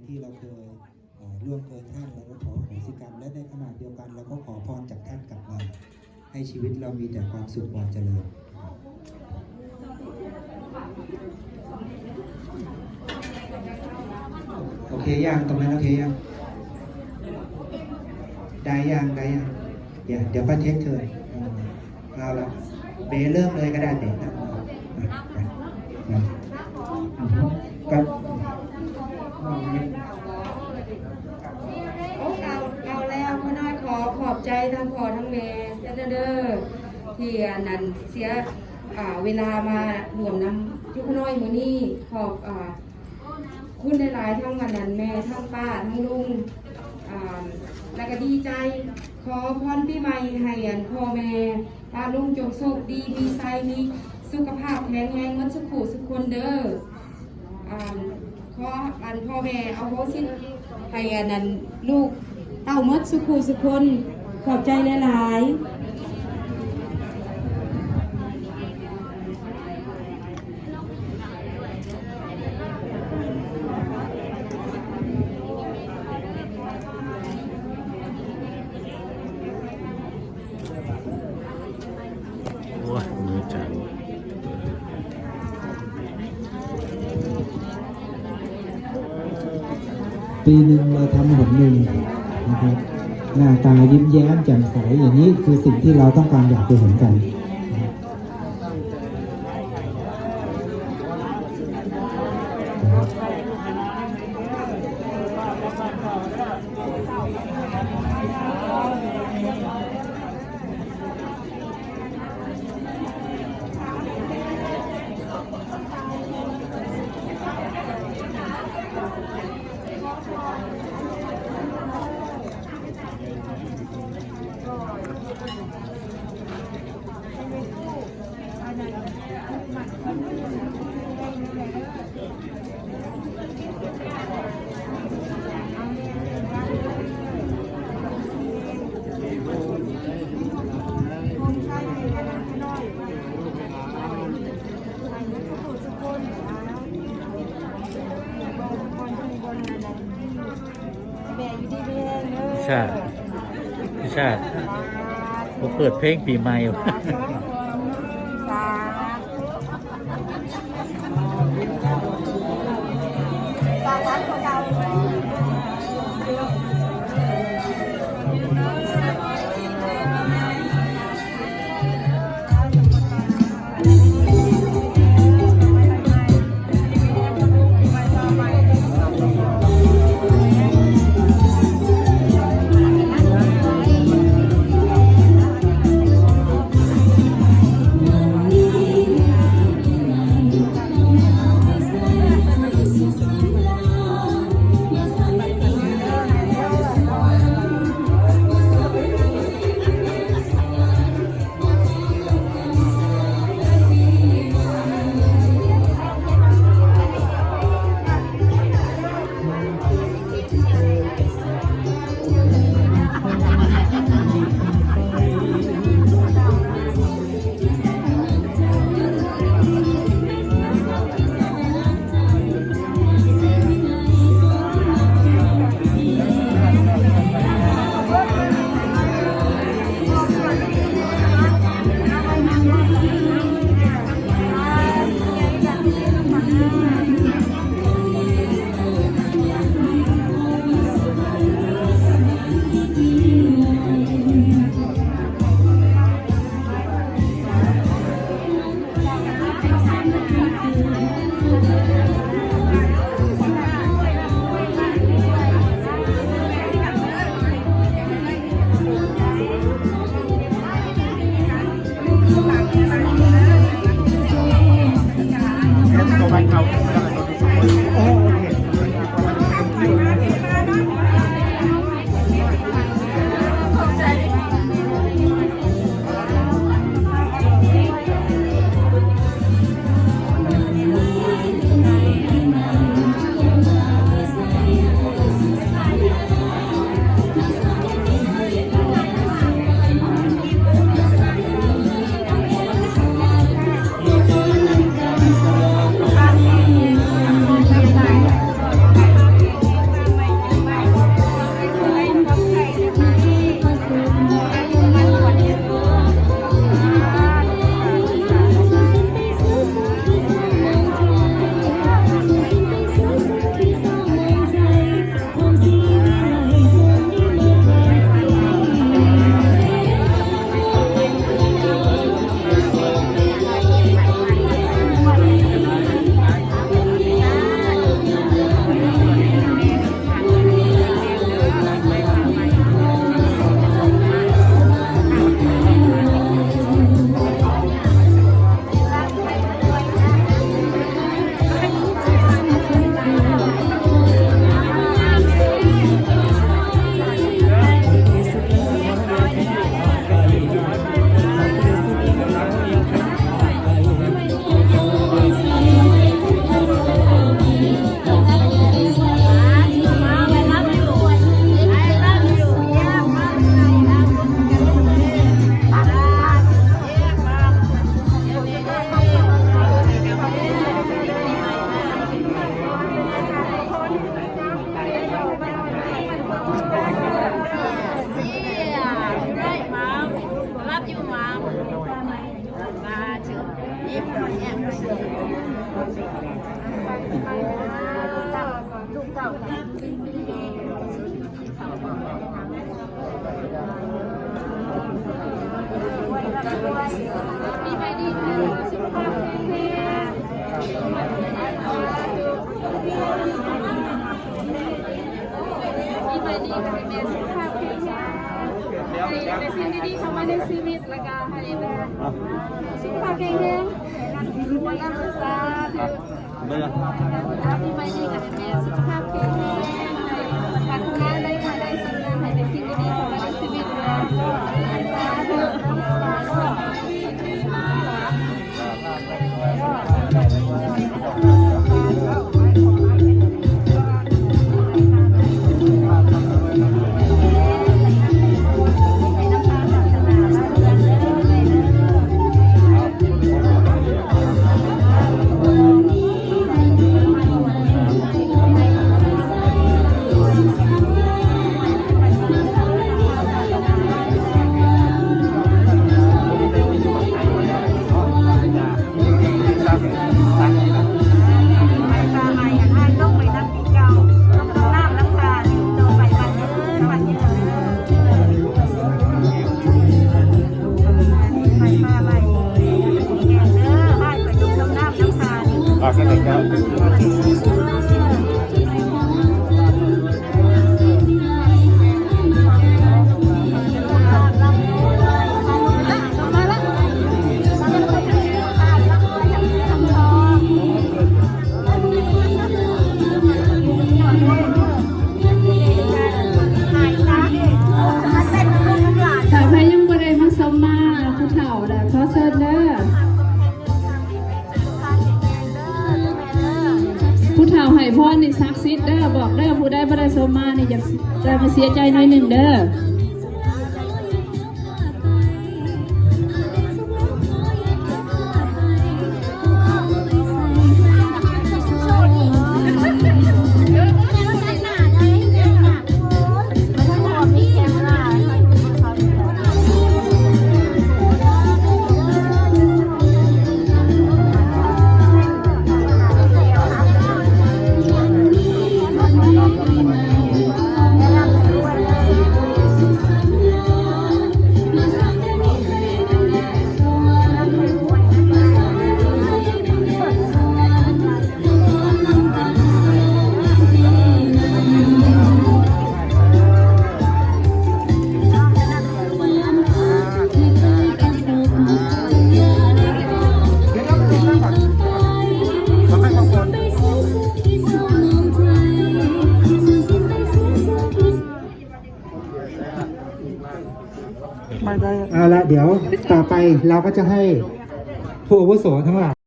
ที่เราเคยล่วงเกินท่านเราก็ขออโหสิกรรมและในขณะเดียวกันเราก็ขอพรจากท่านกลับมาให้ชีวิตเรามีแต่ความสุขความเจริญโอเคยังตรงนั้นโอเคยังได้ยังเดี๋ยวป้าเช็คเธอเอาละเบเริ่มเลยก็ได้เด็กนะก็เอาแล้วพ่อน้อยขอบใจทั้งพ่อทั้งแม่เซนเดอร์ที่อันนั้นเสียเวลามารวมน้ำที่พ่อน้อยมื้อนี้ขอบคุณหลายๆทั้งวันนั้นแม่ทั้งป้าทั้งลุงแล้วก็ดีใจขอพรปีใหม่ให้พ่อแม่ป้าลุงจงโชคดีมีไซมีสุขภาพแข็งแรงมันสุขุสุขคนเด้อขอพ่อแม่เอาโหสิให้นั้นลูกเต้ามัดสุขุสุขคนขอบใจหลายๆมือจังปีหนึ่งเราทำหนหนึ่งนะครับหน้าตายิ้มแย้มแจ่มใสอย่างนี้คือสิ่งที่เราต้องการอยากจะเห็นกันพี่ชาติผมเปิดเพลงปีใหม่ ปีใหม่ดีค่ะสุขภาพแข็งแรงปีใหม่ดีค่ะให้แม่สุขภาพแข็งแรงให้แต่สิ่งดีๆเข้ามาในชีวิตแล้วก็ให้แม่สุขภาพแข็งแรงวันละมื้อสาธุปีใหม่ดีค่ะให้แม่สุขภาพแข็งแรงให้การทำงานได้ค่ะได้สิ่งงานให้แต่สิ่งดีๆเข้ามาในชีวิตแม่สาธุ ผู้เฒ่าให้พ่อนี่ซักซิดเด้อบอกเด้อผู้ได้บ่ได้สมมานี่จะมาเสียใจหน่อยหนึ่งเด้อเอาละเดี๋ยวต่อไปเราก็จะให้ผู้อาวุโสทั้งหลาย